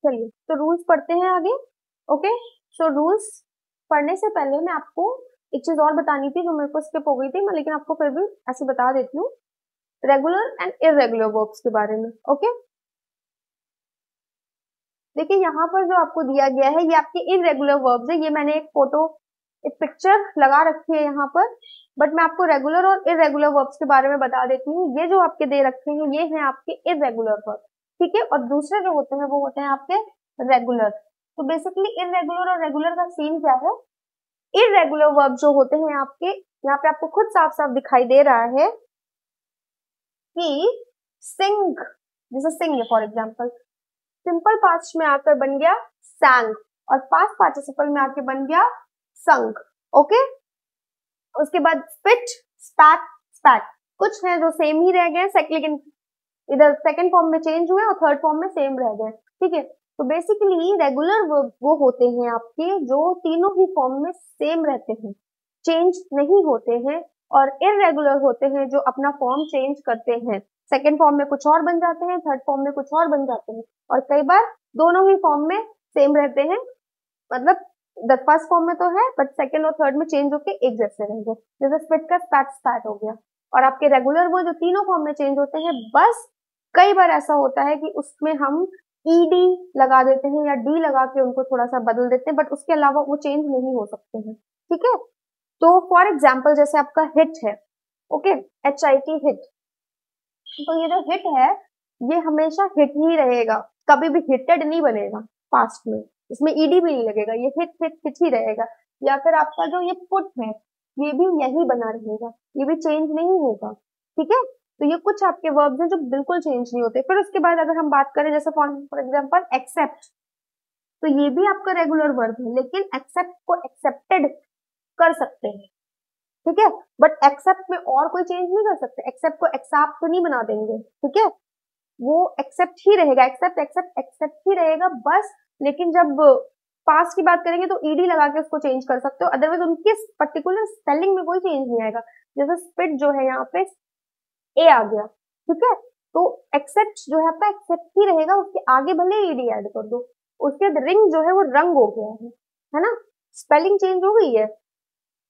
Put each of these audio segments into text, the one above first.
चलिए तो रूल्स पढ़ते हैं आगे। ओके, सो रूल्स पढ़ने से पहले मैं आपको एक चीज और बतानी थी जो मेरे को स्किप हो गई थी, मैं लेकिन आपको फिर भी ऐसे बता देती हूँ, रेगुलर एंड इररेगुलर वर्ब्स के बारे में। ओके, देखिए यहाँ पर जो आपको दिया गया है ये आपके इररेगुलर वर्ब्स है। ये मैंने एक फोटो, एक पिक्चर लगा रखी है यहाँ पर, बट मैं आपको रेगुलर और इररेगुलर वर्ब्स के बारे में बता देती हूँ। ये जो आपके दे रखे हैं ये हैं आपके इररेगुलर वर्ब, ठीक है, और दूसरे जो होते हैं वो होते हैं आपके रेगुलर। तो बेसिकली इररेगुलर और रेगुलर का सीन क्या है? इररेगुलर वर्ब जो होते हैं आपके, यहाँ पे आपको खुद साफ साफ दिखाई दे रहा है कि सिंग, जैसे सिंग है फॉर एग्जाम्पल, सिंपल पास्ट में आकर बन गया sang, और पास्ट पार्टिसिपल में आके बन गया sung। ओके, उसके बाद स्पिट, स्पैट, स्पैट, कुछ है जो सेम ही रह गए, लेकिन इधर सेकंड फॉर्म में चेंज हुए और थर्ड फॉर्म में सेम रह गए, ठीक है। तो बेसिकली रेगुलर वर्ब वो होते हैं आपके जो तीनों ही फॉर्म में सेम रहते हैं, चेंज नहीं होते हैं, और इररेगुलर होते हैं जो अपना फॉर्म चेंज करते हैं, सेकंड फॉर्म में कुछ और बन जाते हैं, थर्ड फॉर्म में कुछ और बन जाते हैं, और कई बार दोनों ही फॉर्म में सेम रहते हैं, मतलब फर्स्ट फॉर्म में तो है बट सेकंड और थर्ड में चेंज होके एक जैसे रहेंगे, जैसे स्पिट का स्पैट, स्पैट हो गया। और आपके रेगुलर वो जो तीनों फॉर्म में चेंज होते हैं, बस कई बार ऐसा होता है कि उसमें हम ईडी लगा देते हैं या डी लगा के उनको थोड़ा सा बदल देते हैं, बट उसके अलावा वो चेंज नहीं हो सकते हैं, ठीक है। तो फॉर एग्जाम्पल जैसे आपका हिट है, ओके, HIT हिट, तो ये जो हिट है ये हमेशा हिट ही रहेगा, कभी भी हिटेड नहीं बनेगा पास्ट में, इसमें ईडी भी नहीं लगेगा, ये हिट हिट हिट ही रहेगा। या फिर आपका जो ये पुट है ये भी यही बना रहेगा, ये भी चेंज नहीं होगा, ठीक है। तो ये कुछ आपके वर्ब्स हैं जो बिल्कुल चेंज नहीं होते। फिर उसके बाद अगर हम बात करें जैसे फॉर एग्जाम्पल एक्सेप्ट, तो ये भी आपका रेगुलर वर्ब है, लेकिन एक्सेप्ट को एक्सेप्टेड कर सकते हैं, ठीक है, बट एक्सेप्ट में और कोई चेंज नहीं कर सकते, एक्सेप्ट को एक्सेप्ट तो नहीं बना देंगे, ठीक है, वो एक्सेप्ट ही रहेगा, एक्सेप्ट एक्सेप्ट एक्सेप्ट ही रहेगा बस। लेकिन जब पास्ट की बात करेंगे तो ईडी लगा के उसको चेंज कर सकते हो, अदरवाइज उनके पर्टिकुलर स्पेलिंग में कोई चेंज नहीं आएगा। जैसे स्पिट जो है यहाँ पे ए आ गया, ठीक है, तो एक्सेप्ट जो है आपका एक्सेप्ट ही रहेगा, उसके आगे भले ईडी ऐड कर दो। उसके बाद रिंग जो है वो रंग हो गया है ना, स्पेलिंग चेंज हो गई है,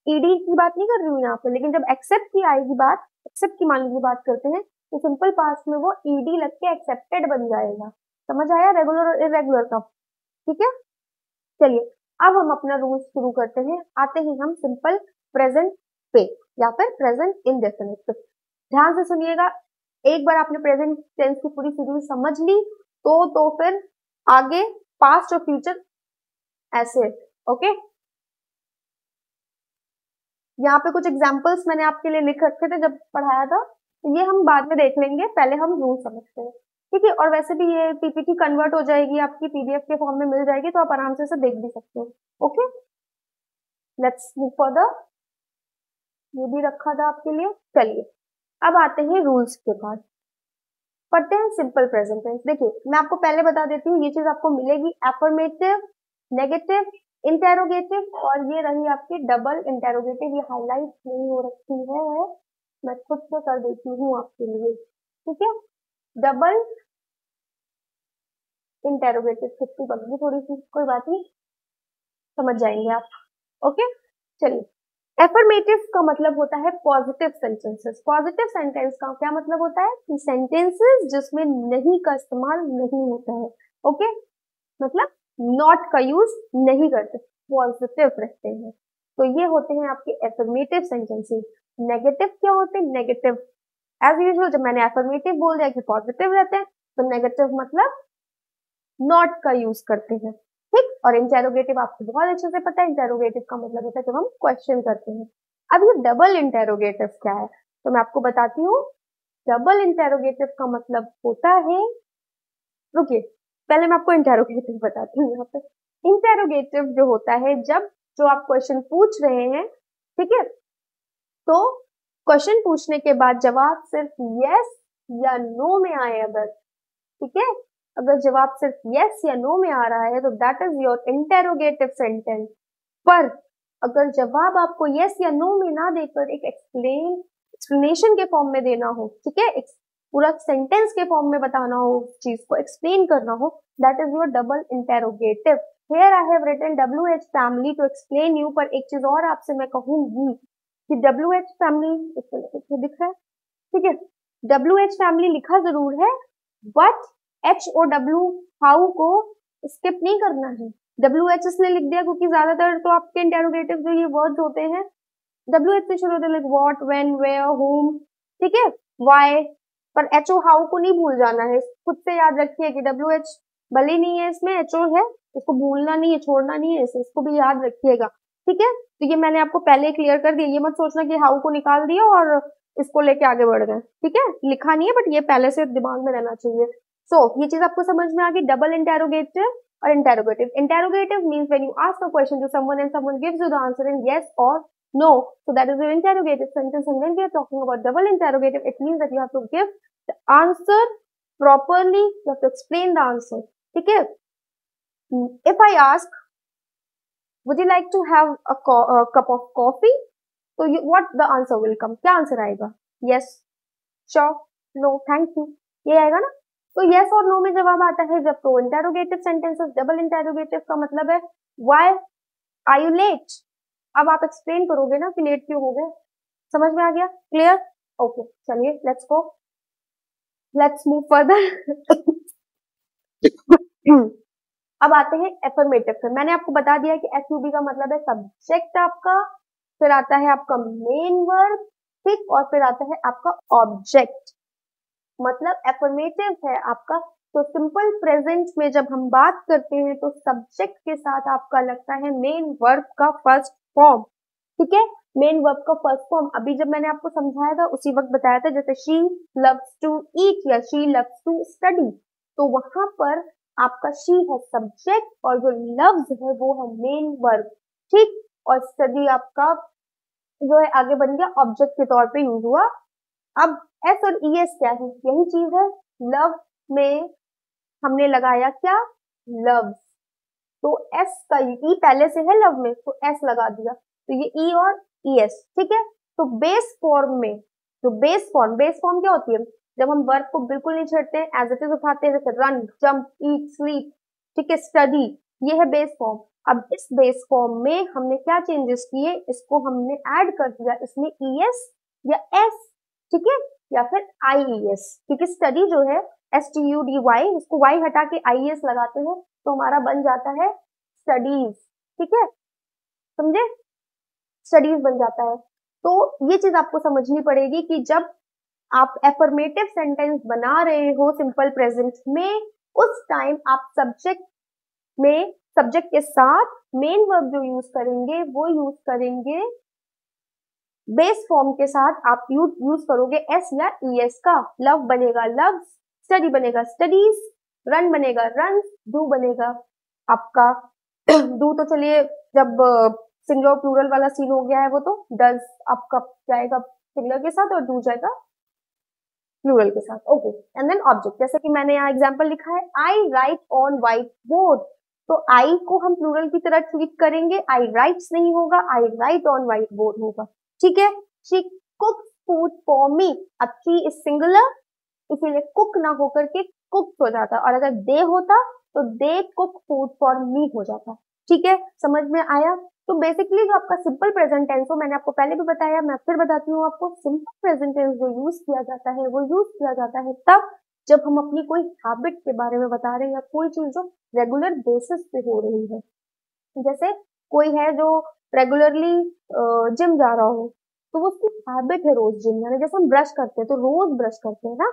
ईडी की बात नहीं कर रही हूँ यहाँ पे। लेकिन जब एक्सेप्ट की आएगी बात, एक्सेप्ट की मान लीजिए बात करते हैं, तो सिंपल पास्ट में वो ईडी लग के एक्सेप्टेड बन जाएगा। समझ आया रेगुलर और इरेगुलर का, ठीक है। चलिए अब हम अपना रूल शुरू करते हैं, आते हैं हम सिंपल प्रेजेंट पे या फिर प्रेजेंट इंडेफिनिट पे। ध्यान से सुनिएगा, एक बार आपने प्रेजेंट टेंस की पूरी सीरीज समझ ली तो फिर आगे पास्ट और फ्यूचर ऐसे, ओके। यहाँ पे कुछ एग्जाम्पल्स मैंने आपके लिए लिख रखे थे जब पढ़ाया था, तो ये हम बाद में देख लेंगे, पहले हम रूल समझते हैं, ठीक है। और वैसे भी ये पीपीटी कन्वर्ट हो जाएगी आपकी पीडीएफ के फॉर्म में मिल जाएगी, तो आप आराम से इसे देख भी सकते हो, ओके। लेट्स मूव फर्दर, ये भी रखा था आपके लिए। चलिए अब आते हैं रूल्स के बाद, पढ़ते हैं सिंपल प्रेजेंट टेंस। देखिए मैं आपको पहले बता देती हूँ, ये चीज आपको मिलेगी एफर्मेटिव, नेगेटिव, इंटेरोगेटिव, और ये रही आपकी डबल इंटेरोगेटिव, ये हाईलाइट नहीं हो रखी है, मैं खुद से कर देती हूँ आपके लिए, ठीक है। डबल इंटेरोगेटिव छुट्टी बनगी थोड़ी सी, कोई बात नहीं, समझ जाएंगे आप, ओके। चलिए, एफर्मेटिव का मतलब होता है पॉजिटिव सेंटेंसेस। पॉजिटिव सेंटेंस का क्या मतलब होता है कि सेंटेंसेस जिसमें नहीं का इस्तेमाल नहीं होता है, ओके, मतलब नॉट का यूज नहीं करते, पॉजिटिव रहते हैं, तो ये होते हैं आपके एफर्मेटिव सेंटेंसेस। नेगेटिव क्या होते हैं? नेगेटिव एज यूजुअल जब मैंने एफर्मेटिव बोल दिया कि पॉजिटिव रहते हैं, तो नेगेटिव मतलब नॉट का यूज करते हैं, ठीक। और इंटेरोगेटिव आपको बहुत अच्छे से पता है, इंटेरोगेटिव का मतलब होता है जब हम क्वेश्चन करते हैं। अब ये डबल इंटेरोगेटिव क्या है, तो मैं आपको बताती हूँ। डबल इंटेरोगेटिव का मतलब होता है, रुकिए पहले मैं आपको इंटेरोगेटिव बताती हूँ। यहाँ पे इंटेरोगेटिव जो होता है जब जो आप क्वेश्चन पूछ रहे हैं, ठीक है, तो क्वेश्चन पूछने के बाद जवाब सिर्फ यस या नो में आए अगर, ठीक है, अगर जवाब सिर्फ यस या नो में आ रहा है तो that is your interrogative sentence. पर अगर जवाब आपको यस या नो में ना देकर एक एक्सप्लेनेशन के फॉर्म में देना हो, ठीक है, पूरा सेंटेंस के फॉर्म में बताना हो, चीज को एक्सप्लेन करना हो, that is your double interrogative. Here I have written WH family to explain you, पर एक चीज और आपसे मैं कहूंगी कि WH फैमिली इसको दिख रहा है, ठीक है, WH फैमिली लिखा जरूर है, बट HOW हाउ को स्किप नहीं करना है। WH इसलिए लिख दिया क्योंकि ज्यादातर तो आपके इंटेरोगेटिव जो ये वर्ड्स होते हैं WH से शुरू होते हैं, like what, when, where, whom, ठीक है, व्हाई, पर HO हाउ को नहीं भूल जाना है। खुद से याद रखिए कि WH भले नहीं है इसमें, HO है, इसको भूलना नहीं है, छोड़ना नहीं है, इसको भी याद रखिएगा, ठीक है। तो ये मैंने आपको पहले क्लियर कर दिया, ये मत सोचना कि हाउ को निकाल दिया और इसको लेके आगे बढ़ गए, ठीक है, लिखा नहीं है बट ये पहले से दिमाग में रहना चाहिए। ये चीज आपको समझ में आ गई, डबल इंटेरोगेटिव और interrogative. Interrogative means when you ask a question to someone and someone gives you the answer in yes or no, so that is your interrogative sentence. And when we are talking about double interrogative, it means that you have to give the answer properly, you have to explain the answer, ठीक है। If I ask, would you like to have a cup of coffee, so what the answer will come, क्या answer आएगा, yes, sure, no, thank you, ये आएगा ना। तो yes और no में जवाब आता है जब तो इंटेरोगेटिव सेंटेंसेस। डबल इंटेरोगेटिव का मतलब है why are you late, अब आप एक्सप्लेन करोगे ना कि लेट क्यों हो गए, समझ में आ गया, क्लियर, ओके, चलिए let's go, let's move further. अब आते हैं एफर्मेटिव पे। मैंने आपको बता दिया कि SUB का मतलब है सब्जेक्ट आपका, फिर आता है आपका मेन वर्ब, ठीक, और फिर आता है आपका ऑब्जेक्ट, मतलब एफर्मेटिव है आपका। तो सिंपल प्रेजेंट में जब हम बात करते हैं तो सब्जेक्ट के साथ आपका लगता है मेन वर्ब का फर्स्ट फॉर्म, ठीक है, मेन वर्ब का फर्स्ट फॉर्म। अभी जब मैंने आपको समझाया था उसी वक्त बताया था, जैसे शी लव्स टू ईट या शी लव्स टू स्टडी, तो वहां पर आपका शी है सब्जेक्ट और जो लव्स है वो है मेन वर्ब, ठीक, और स्टडी आपका जो है आगे बन गया ऑब्जेक्ट के तौर पे यूज हुआ। अब S और ES क्या है, यही चीज है, लव में हमने लगाया क्या, लव्स, तो S का E पहले से है लव में तो S लगा दिया, तो ये E और ES, ठीक है। तो बेस फॉर्म में, तो बेस फॉर्म क्या होती है, जब हम वर्ब को बिल्कुल नहीं छेड़ते हैं, एज इट इज उठाते हैं, जैसे रन, जंप, ईट, स्लीप, ठीक है, स्टडी, ये है बेस फॉर्म। अब इस बेस फॉर्म में हमने क्या चेंजेस किए, इसको हमने ऐड कर दिया, इसमें ES या S, ठीक है, या फिर IES, क्योंकि स्टडी जो है STUDY, उसको Y हटा के IES लगाते हैं तो हमारा बन जाता है स्टडीज, ठीक है, समझे, स्टडीज बन जाता है। तो ये चीज आपको समझनी पड़ेगी कि जब आप एफर्मेटिव सेंटेंस बना रहे हो सिंपल प्रेजेंट में, उस टाइम आप सब्जेक्ट के साथ मेन वर्ब जो यूज करेंगे वो यूज करेंगे बेस फॉर्म के साथ, आप यूज करोगे S या ES का। लव बनेगा लव्स, स्टडी बनेगा स्टडीज, रन बनेगा रन्स, डू बनेगा आपका डू, तो चलिए जब सिंगुलर प्लूरल वाला सीन हो गया है वो तो डज आपका जाएगा सिंगुलर के साथ और डू जाएगा प्लूरल के साथ, ओके। एंड देन ऑब्जेक्ट, जैसे कि मैंने यहाँ एग्जांपल लिखा है, आई राइट ऑन व्हाइट बोर्ड, तो आई को हम प्लूरल की तरह ट्रीट करेंगे, आई राइट्स नहीं होगा, आई राइट ऑन व्हाइट बोर्ड होगा, ठीक है। शी कुक्स फूड फॉर मी, अब शी इज सिंगुलर इसीलिए कुक ना होकर के कुक हो जाता, और अगर दे होता तो they cook food for me हो जाता, ठीक है, समझ में आया। तो बेसिकली जो आपका सिंपल प्रेजेंट टेंस हो, मैंने आपको पहले भी बताया, मैं फिर बताती हूँ आपको, सिंपल प्रेजेंट टेंस जो यूज किया जाता है वो यूज किया जाता है तब जब हम अपनी कोई हैबिट के बारे में बता रहे हैं या कोई चीज जो रेगुलर बेसिस पे हो रही है। जैसे कोई है जो रेगुलरली जिम जा रहा हो, तो वो उसकी हैबिट है रोज जिम जाना, जैसे हम ब्रश करते हैं तो रोज ब्रश करते हैं ना,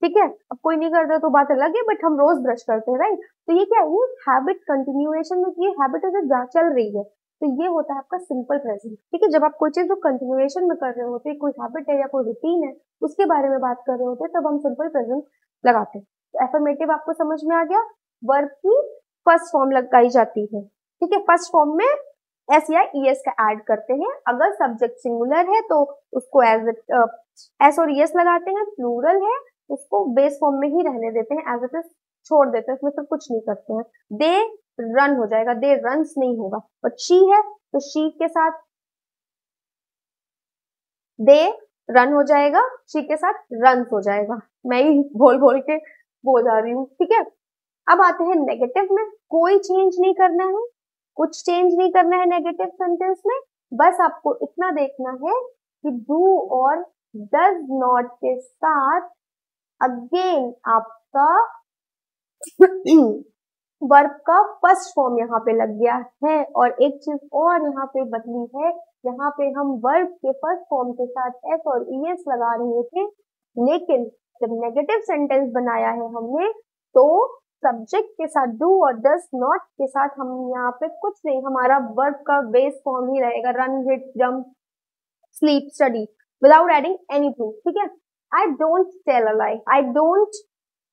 ठीक है, अब कोई नहीं करता तो बात अलग है, बट हम रोज ब्रश करते हैं, राइट। तो ये क्या है, ये हैबिट कंटिन्यूएशन में, ये हैबिट अगर चल रही है तो ये होता है आपका सिंपल प्रेजेंट, ठीक है। जब आप कोई चीज जो कंटिन्यूएशन में कर रहे होते हैं, कोई हैबिट है या कोई रूटीन है उसके बारे में बात कर रहे होते हैं, तब हम सिंपल प्रेजेंट लगाते हैं। तो एफर्मेटिव आपको समझ में आ गया, वर्ब की फर्स्ट फॉर्म लगाई जाती है, ठीक है, फर्स्ट फॉर्म में S या ES का ऐड करते हैं, अगर सब्जेक्ट सिंगुलर है तो उसको एज S और ES लगाते हैं, प्लूरल है उसको बेस फॉर्म में ही रहने देते हैं, एज इट इज छोड़ देते हैं, उसमें सब कुछ नहीं करते हैं। दे रन हो जाएगा, दे रन्स नहीं होगा, बट शी है तो शी के साथ दे रन हो जाएगा, शी के साथ रन्स हो जाएगा, मैं ही बोल बोल के बोल जा रही हूँ, ठीक है। अब आते हैं नेगेटिव में, कोई चेंज नहीं करना है, कुछ चेंज नहीं करना है नेगेटिव सेंटेंस में, बस आपको इतना देखना है कि डू और डज नॉट के साथ अगेन आपका वर्ब का फर्स्ट फॉर्म यहाँ पे लग गया है। और एक चीज और यहाँ पे बदली है, यहाँ पे हम वर्ब के फर्स्ट फॉर्म के साथ एस और ईएस लगा रहे थे, लेकिन जब नेगेटिव सेंटेंस बनाया है हमने तो सब्जेक्ट के साथ डू और डज नॉट के साथ हम यहाँ पे कुछ नहीं, हमारा वर्ब का बेस फॉर्म ही रहेगा, run, hit, jump, sleep, study, without adding anything. ठीक है, I don't tell a lie, I don't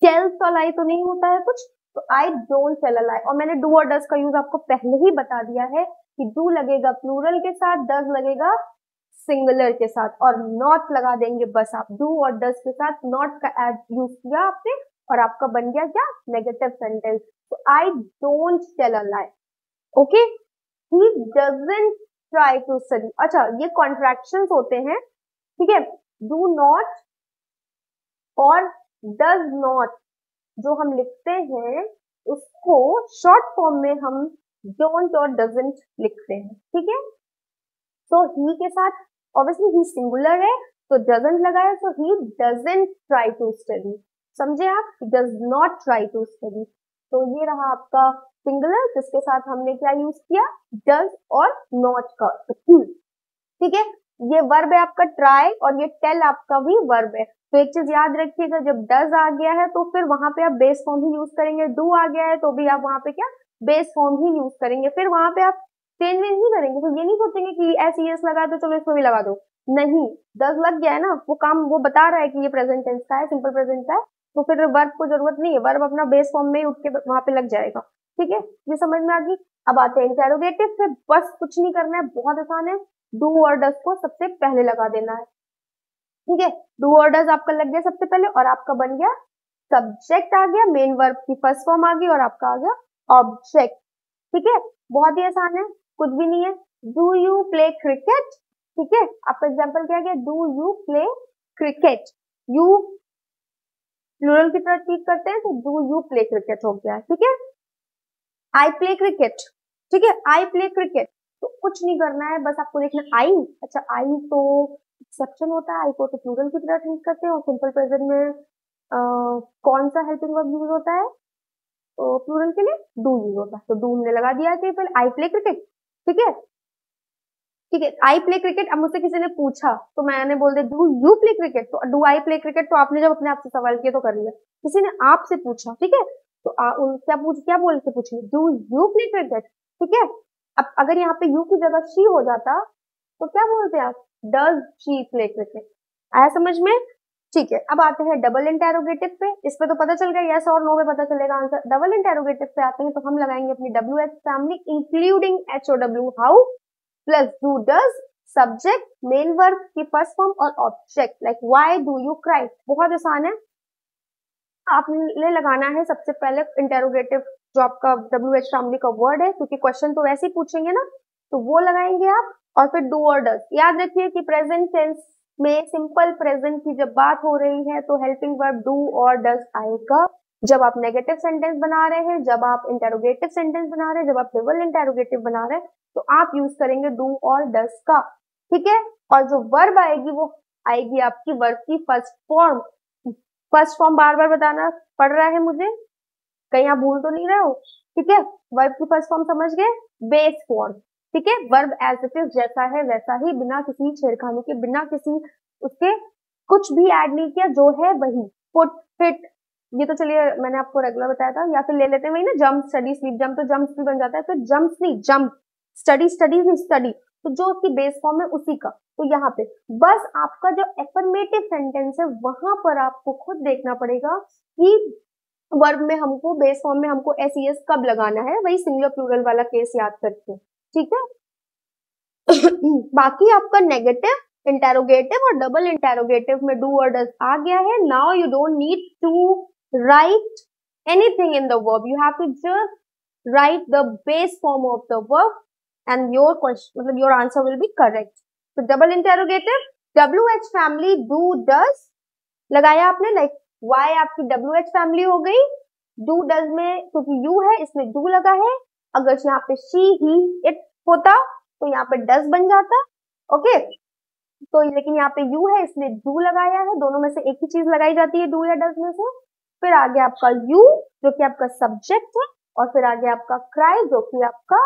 tell a lie तो नहीं होता है कुछ, तो आई डोंट टेल अ लाई। और मैंने डू और डज का यूज आपको पहले ही बता दिया है कि डू लगेगा प्लूरल के साथ, डज लगेगा सिंगुलर के साथ, और नॉट लगा देंगे बस आप, डू और डज के साथ नॉट का एड यूज किया आपने और आपका बन गया क्या, नेगेटिव सेंटेंस। तो I don't tell a lie, okay, he doesn't try to study. अच्छा, ये कॉन्ट्रैक्शंस होते हैं, ठीक है, डू नॉट और डज नॉट जो हम लिखते हैं उसको शॉर्ट फॉर्म में हम डोंट और डजंट लिखते हैं। ठीक है, तो ही के साथ ऑब्वियसली ही सिंगुलर है तो डजंट लगाया, तो he doesn't try to study, समझे आप, does not try to study. तो ये रहा आपका सिंगुलर जिसके साथ हमने क्या यूज किया, डज और नॉट का। ठीक है, ये वर्ब है आपका ट्राई और ये टेल आपका भी वर्ब है। तो एक चीज याद रखिएगा, जब डज आ गया है तो फिर वहां पे आप बेस फॉर्म ही यूज करेंगे, डू आ गया है तो भी आप वहां पे क्या बेस फॉर्म ही यूज करेंगे, फिर वहां पे आप चेंज नहीं करेंगे। तो ये नहीं सोचेंगे कि एस एस लगा दो चलो इसको भी लगा दो, नहीं, डज लग गया है ना, वो काम वो बता रहा है कि ये प्रेजेंट टेंस का है, सिंपल प्रेजेंट का है, तो फिर वर्ब को जरूरत नहीं है, वर्ब अपना बेस फॉर्म में ही उठ के वहां पे लग जाएगा। ठीक है, ये समझ में आ गई। अब आते हैं इंटेरोगेटिव पे, बस कुछ नहीं करना है, बहुत आसान है, डू और डज को सबसे पहले लगा देना है। ठीक है, डू और डज आपका लग गया सबसे पहले और आपका बन गया सब्जेक्ट आ गया, मेन वर्ब की फर्स्ट फॉर्म आ गई और आपका आ गया ऑब्जेक्ट। ठीक है, बहुत ही आसान है, कुछ भी नहीं है। डू यू प्ले क्रिकेट, ठीक है, आपका एग्जाम्पल क्या गया, do you play cricket, you plural की तरह ट्रीट करते हैं तो डू यू प्ले क्रिकेट हो गया। ठीक है, आई प्ले क्रिकेट, ठीक है, आई प्ले क्रिकेट, तो कुछ नहीं करना है, बस आपको देखना आई, अच्छा आई तो एक्सेप्शन होता है, आई को तो प्लूरल की तरह ट्रीट करते हैं और सिंपल प्रेजेंट में कौन सा हेल्पिंग वर्ब यूज होता है, तो प्लूरल के लिए डू यूज होता है, तो डू हमने लगा दिया है पहले, आई प्ले क्रिकेट। ठीक है, ठीक है, आई प्ले क्रिकेट। अब मुझसे किसी ने पूछा तो मैंने बोल दिया डू यू प्ले क्रिकेट, तो डू आई प्ले क्रिकेट, तो आपने जब अपने आप से सवाल किया तो कर लिया, किसी ने आपसे पूछा, ठीक है, तो क्या बोल के पूछिए, डू यू प्ले क्रिकेट। ठीक है, अब अगर यहाँ पे यू की जगह शी हो जाता तो क्या बोलते आप, डज शी प्ले क्रिकेट, आया समझ में। ठीक है, अब आते हैं डबल इंटेरोगेटिव पे, इस पे तो पता चल गया यस और नो में पता चलेगा आंसर। डबल इंटेरोगेटिव पे आते हैं तो हम लगाएंगे अपनी W H family including H O W, how plus do does subject main verb की फर्स्ट फॉर्म और object, like why do you cry. बहुत आसान है, आपने लगाना है सबसे पहले इंटेरोगेटिव जो आपका डब्ल्यू एच फैमिली का वर्ड है, क्योंकि क्वेश्चन तो वैसे ही पूछेंगे ना, तो वो लगाएंगे आप, और फिर डू और डज। याद रखिए कि प्रेजेंट टेंस में सिंपल प्रेजेंट की जब बात हो रही है तो हेल्पिंग वर्ब डू और डज आएगा। जब आप नेगेटिव सेंटेंस बना रहे हैं, जब आप इंटेरोगेटिव सेंटेंस बना रहे हैं, जब आप डबल इंटेरोगेटिव बना रहे हैं, तो आप यूज करेंगे डू और डज का। ठीक है, और जो वर्ब आएगी वो आएगी आपकी वर्ब की फर्स्ट फॉर्म। फर्स्ट फॉर्म बार बार बताना पड़ रहा है मुझे, कहीं आप भूल तो नहीं रहे हो। ठीक है, वर्ब की फर्स्ट फॉर्म समझ गए, बेस फॉर्म। ठीक है, वर्ब एज इट इज जैसा है वैसा ही, बिना किसी छेड़खानी के, बिना किसी उसके कुछ भी ऐड नहीं किया, जो है वही। पुट, हिट, ये तो चलिए मैंने आपको रेगुलर बताया था, या फिर ले लेते हैं वही ना, जंप, स्टडी, स्लीप, जंप, तो जंप भी बन जाता है, तो जंप्स नहीं जंप, स्टडी, स्टडीज नहीं स्टडी, तो जो उसकी बेस फॉर्म है उसी का। तो यहाँ पे बस आपका जो एफर्मेटिव सेंटेंस है वहां पर आपको खुद देखना पड़ेगा कि वर्ब में हमको बेस फॉर्म में हमको एस ई एस कब लगाना है, वही सिंगुलर प्लूरल वाला केस याद करके। ठीक है, बाकी आपका नेगेटिव, इंटेरोगेटिव और डबल इंटेरोगेटिव में डू और डज आ गया है। Now you don't need to write anything in the verb, you have to just write the base form of the verb and your question, मतलब your answer will be correct. तो double interrogative, W H family do does लगाया आपने, like why आपकी W H family हो गई, do does में क्योंकि you है इसमें डू लगा है, अगर यहाँ पे शी ही इट होता तो यहाँ पे डज बन जाता। ओके, तो लेकिन यहाँ पे यू है इसलिए डू लगाया है, दोनों में से एक ही चीज लगाई जाती है डू या डज में से। फिर आगे आपका यू जो कि आपका सब्जेक्ट है, और फिर आगे आपका क्राई जो कि आपका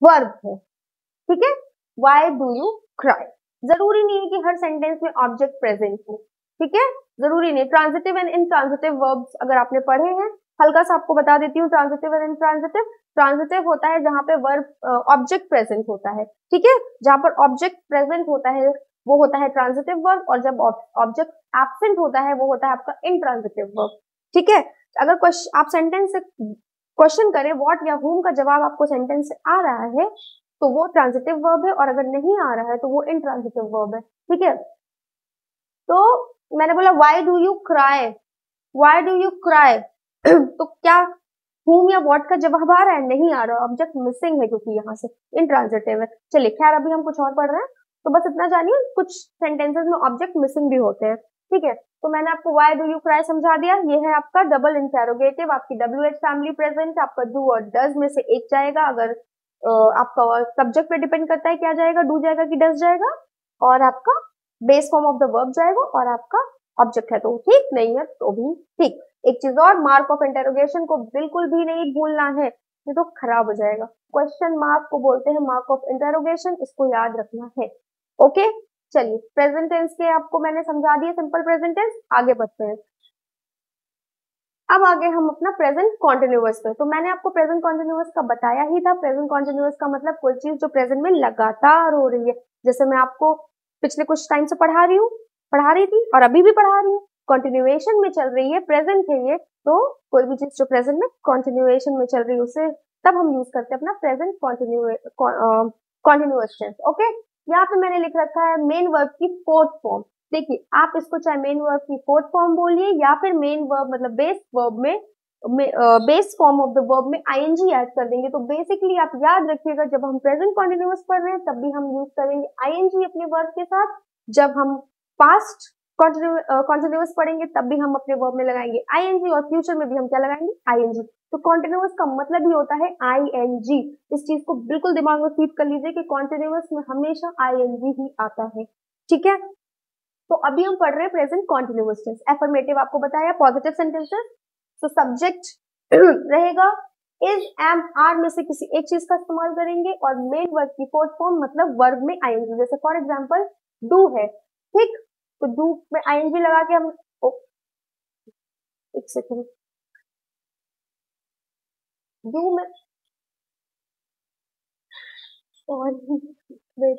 वर्ब है। ठीक है, वाई डू यू क्राई। जरूरी नहीं है कि हर सेंटेंस में ऑब्जेक्ट प्रेजेंट हो, ठीक है, जरूरी नहीं। ट्रांजिटिव एंड इनट्रांजिटिव वर्ब्स अगर आपने पढ़े हैं, हल्का सा आपको बता देती हूँ। ट्रांजिटिव एंड इनट्रांजिटिव, ट्रांजिटिव होता है जहाँ पे वर्ब ऑब्जेक्ट प्रेजेंट होता है, ठीक है, जहाँ पर ऑब्जेक्ट प्रेजेंट होता है वो होता है ट्रांजिटिव वर्ब, और जब ऑब्जेक्ट एब्सेंट होता है वो होता है आपका इनट्रांजिटिव वर्ब। ठीक है, अगर आप सेंटेंस से क्वेश्चन करें व्हाट या हुम का जवाब आपको सेंटेंस से आ रहा है तो वो ट्रांजिटिव वर्ब है, और अगर नहीं आ रहा है तो वो इनट्रांजिटिव वर्ब है। ठीक है, तो मैंने बोला why do you cry, why do you cry तो क्या whom या what का जवाब आ रहा है? नहीं आ रहा, ऑब्जेक्ट मिसिंग है क्योंकि यहाँ से इनट्रांजिटिव है। चलिए खैर, अभी हम कुछ और पढ़ रहे हैं, तो बस इतना जानिए कुछ सेंटेंसेस में ऑब्जेक्ट मिसिंग भी होते हैं। ठीक है, तो मैंने आपको व्हाई डू यू क्राई समझा दिया। ये है आपका डबल इंटेरोगेटिव, आपकी WH फैमिली प्रेजेंट, आपका डू और डज में से एक जाएगा। अगर आपका सब्जेक्ट पे डिपेंड करता है क्या जाएगा, डू जाएगा कि डज जाएगा, और आपका base form of the verb जाएगा, और आपका ऑब्जेक्ट है तो ठीक, नहीं है तो भी ठीक। एक चीज और, मार्क ऑफ इंटेरोगेशन को बिल्कुल भी नहीं भूलना है, ये तो खराब हो जाएगा। क्वेश्चन मार्क को बोलते हैं मार्क ऑफ इंटेरोगेशन, इसको याद रखना है। ओके, चलिए प्रेजेंट टेंस के आपको मैंने समझा दिए, सिंपल प्रेजेंट टेंस। आगे बढ़ते हैं, अब आगे हम अपना प्रेजेंट कॉन्टिन्यूअस पे। तो मैंने आपको प्रेजेंट कॉन्टिन्यूअस का बताया ही था। प्रेजेंट कॉन्टिन्यूअस का मतलब कोई चीज जो प्रेजेंट में लगातार हो रही है, जैसे मैं आपको पिछले कुछ टाइम से पढ़ा रही थी और अभी भी पढ़ा रही हूँ, कंटिन्यूएशन में चल रही है, प्रेजेंट है ये, तो कोई भी चीज जो प्रेजेंट में कंटिन्यूएशन में चल रही है उसे तब हम यूज करते हैं अपना प्रेजेंट कॉन्टिन्यूअस टेंस। ओके, यहाँ पे मैंने लिख रखा है मेन वर्ब की फोर्थ फॉर्म। देखिए, आप इसको चाहे मेन वर्ब की फोर्थ फॉर्म बोलिए या फिर मेन वर्ब मतलब बेस वर्ब में base form of the verb में आईएनजी ऐड कर देंगे। तो बेसिकली आप याद रखिएगा, जब हम प्रेजेंट कॉन्टिन्यूअस पढ़ रहे हैं तब भी हम यूज करेंगे आईएनजी अपने वर्ब के साथ, जब हम पास्ट कॉन्टिन्यूअस पढ़ेंगे तब भी हम अपने वर्ब में लगाएंगे आईएनजी, और फ्यूचर में भी हम क्या लगाएंगे, आईएनजी। तो कॉन्टिन्यूअस का मतलब ही होता है आईएनजी। इस चीज को बिल्कुल दिमाग में फीड कर लीजिए कि कॉन्टिन्यूअस में हमेशा आईएनजी ही आता है। ठीक है, तो अभी हम पढ़ रहे हैं प्रेजेंट कॉन्टिन्यूअस टेंस। एफर्मेटिव आपको बताया, पॉजिटिव सेंटेंसेस, तो सब्जेक्ट रहेगा इज, एम, आर में से किसी एक चीज का इस्तेमाल करेंगे, और मेन वर्ब की फोर्थ फॉर्म मतलब वर्ब में आईएनजी। जैसे फॉर एग्जांपल डू है, ठीक, तो डू में आईएनजी लगा के हम एक सेकंड, डू में वेट,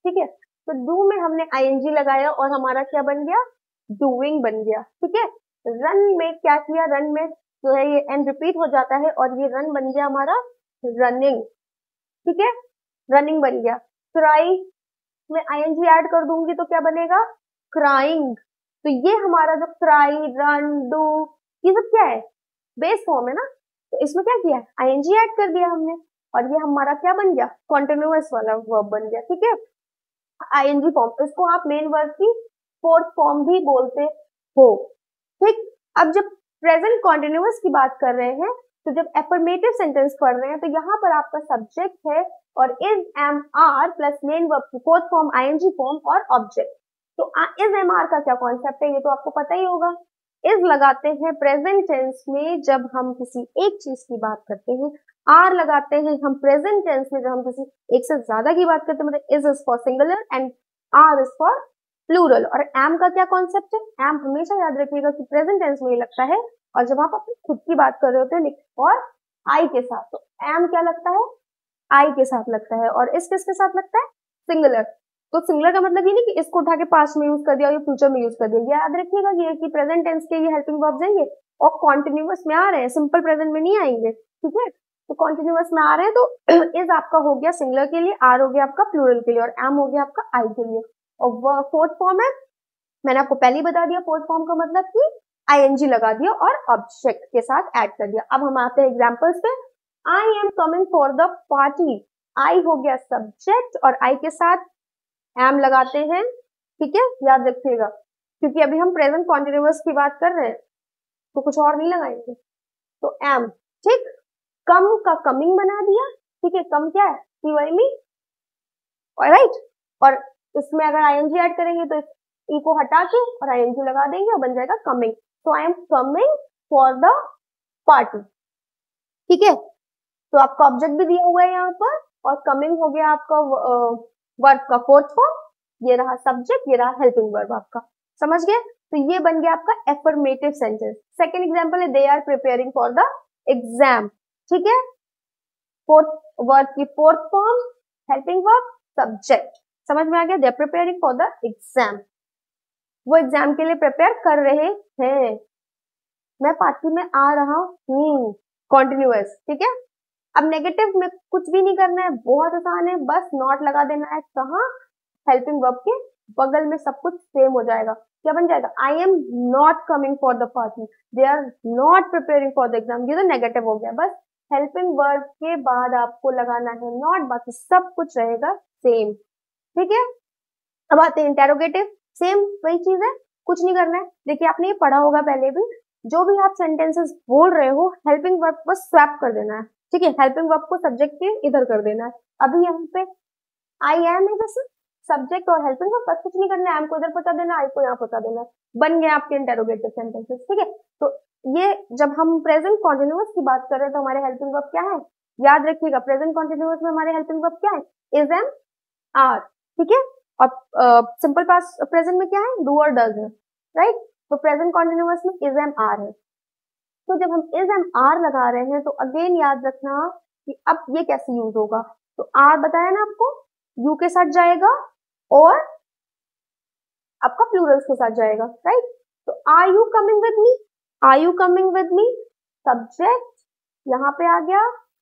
ठीक है, तो डू में हमने आईएनजी लगाया और हमारा क्या बन गया, डूइंग बन गया। ठीक है, रन में क्या किया, रन में जो है ये एन रिपीट हो जाता है और ये रन बन गया हमारा रनिंग। ठीक है, रनिंग बन गया। क्राई में आईएनजी ऐड कर दूंगी तो क्या बनेगा, क्राइंग। तो ये हमारा जो क्राई, रन, डू, ये सब क्या है, बेस फॉर्म है ना, तो इसमें क्या किया, आईएनजी ऐड कर दिया हमने, और ये हमारा क्या बन गया, कॉन्टिन्यूअस वाला वर्ब बन गया। ठीक है, आईएनजी फॉर्म, इसको आप मेन वर्ब की फोर्थ फॉर्म भी बोलते हो। ठीक, अब जब प्रेजेंट कॉन्टिन्यूअस की बात कर रहे हैं, तो जब एफर्मेटिव सेंटेंस पढ़ रहे हैं, तो यहाँ पर आपका सब्जेक्ट है और is, am, are plus main verb की फोर्थ फॉर्म आईएनजी फॉर्म और ऑब्जेक्ट। तो इज, एम, आर का क्या कॉन्सेप्ट है, ये तो आपको पता ही होगा। इज लगाते हैं प्रेजेंट टेंस में जब हम किसी एक चीज की बात करते हैं, आर लगाते हैं हम प्रेजेंट टेंस में जब हम किसी एक से ज्यादा की बात करते हैं, मतलब is for singular and are is for plural. और एम का क्या कॉन्सेप्ट है, एम हमेशा याद रखिएगा कि प्रेजेंट टेंस में ही लगता है, और जब आप अपनी खुद की बात कर रहे होते हैं और आई के साथ, तो एम क्या लगता है, आई के साथ लगता है, और इस किसके साथ लगता है, सिंगुलर। तो सिंगुलर का मतलब ये नहीं कि इसको उठा के पास्ट में यूज कर दिया और फ्यूचर में यूज कर दिया, याद रखिएगा ये कि प्रेजेंट टेंस के ये हेल्पिंग वर्ब्स हैं ये, और कॉन्टिन्यूअस में आ रहे हैं, सिंपल प्रेजेंट में नहीं आएंगे। ठीक है, तो कॉन्टिन्यूअस में आ रहे हैं, तो इज आपका हो गया सिंगुलर के लिए, आर हो गया आपका प्लूरल के लिए, और एम हो गया आपका आई के लिए। और फोर्थ फॉर्म है, मैंने आपको पहले ही बता दिया, फोर्थ फॉर्म का मतलब कि आईएनजी लगा दिया और ऑब्जेक्ट के साथ ऐड कर दिया। अब हम आते हैं एग्जांपल्स पे। I am coming for the party, I हो गया सब्जेक्ट और आई के साथ एम लगाते हैं, ठीक है, याद रखिएगा, क्योंकि अभी हम प्रेजेंट कॉन्टिन्यूअस की बात कर रहे हैं तो कुछ और नहीं लगाएंगे। तो एम, ठीक, कम का कमिंग बना दिया, ठीक है, कम क्या है, सीवाई, राइट, और इसमें अगर आईएनजी ऐड करेंगे तो ई को हटा के और आईएनजी लगा देंगे और बन जाएगा कमिंग। तो आई am coming for the party, ठीक है। तो आपका ऑब्जेक्ट भी दिया हुआ है यहाँ पर, और कमिंग हो गया आपका वर्ब का फोर्थ फॉर्म, ये रहा सब्जेक्ट, ये रहा हेल्पिंग वर्ब आपका, समझ गए। तो ये बन गया आपका एफर्मेटिव सेंटेंस। सेकेंड एग्जाम्पल है they are preparing for the exam, ठीक है, फोर्थ वर्ब की fourth form, helping verb, subject, समझ में आ गया, they are preparing for the exam, वो एग्जाम के लिए प्रिपेयर कर रहे हैं, मैं पार्टी में आ रहा हूँ, कॉन्टिन्यूअस, ठीक है। अब नेगेटिव में कुछ भी नहीं करना है, बहुत आसान है, बस नॉट लगा देना है, कहाँ, हेल्पिंग वर्ब के बगल में, सब कुछ सेम हो जाएगा, क्या बन जाएगा, I am not coming for the party, they are not preparing for the exam, ये तो नेगेटिव हो गया, बस हेल्पिंग वर्ब के बाद आपको लगाना है नॉट, बाकी सब कुछ रहेगा सेम, ठीक है। अब आते हैं इंटेरोगेटिव, सेम वही चीज है, कुछ नहीं करना है, देखिए आपने ये पढ़ा होगा पहले भी, जो भी आप सेंटेंसेस बोल रहे हो हेल्पिंग वर्ब को स्वैप कर देना है, ठीक है, हेल्पिंग वर्ब को सब्जेक्ट के इधर कर देना है। अभी यहाँ पे आई एम है, बस सब्जेक्ट और हेल्पिंग वर्ब, बस कुछ नहीं करना है, एम को इधर पहुंचा देना, आई को यहाँ पहुंचा देना, बन गया आपके इंटेरोगेटिव सेंटेंसेस, ठीक है। तो ये जब हम प्रेजेंट कॉन्टिन्यूअस की बात कर रहे हैं तो हमारे हेल्पिंग वर्ब क्या है, याद रखिएगा, प्रेजेंट कॉन्टिन्यूअस में हमारे हेल्पिंग वर्ब क्या है, इज, एम, आर, ठीक है, और सिंपल पास्ट प्रेजेंट में क्या है, डू और डज है, राइट। तो प्रेजेंट कॉन्टिन्यूअस में इज, एम, आर है। तो जब हम इज, एम, आर लगा रहे हैं तो अगेन याद रखना कि अब ये कैसे यूज होगा, तो आर बताया ना आपको, यू के साथ जाएगा और आपका प्लूरल्स के साथ जाएगा, राइट। तो are you coming with me, are you coming with me, subject यहाँ पे आ गया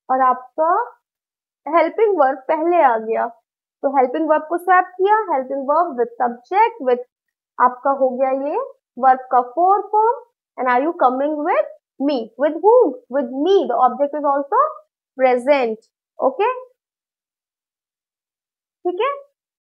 और आपका हेल्पिंग वर्ब पहले आ गया, तो हेल्पिंग वर्ब को स्वैप किया, helping verb with subject with आपका हो गया ये वर्ब का four form, and are you coming with me, with whom, with me, the object is also present, okay, ठीक है।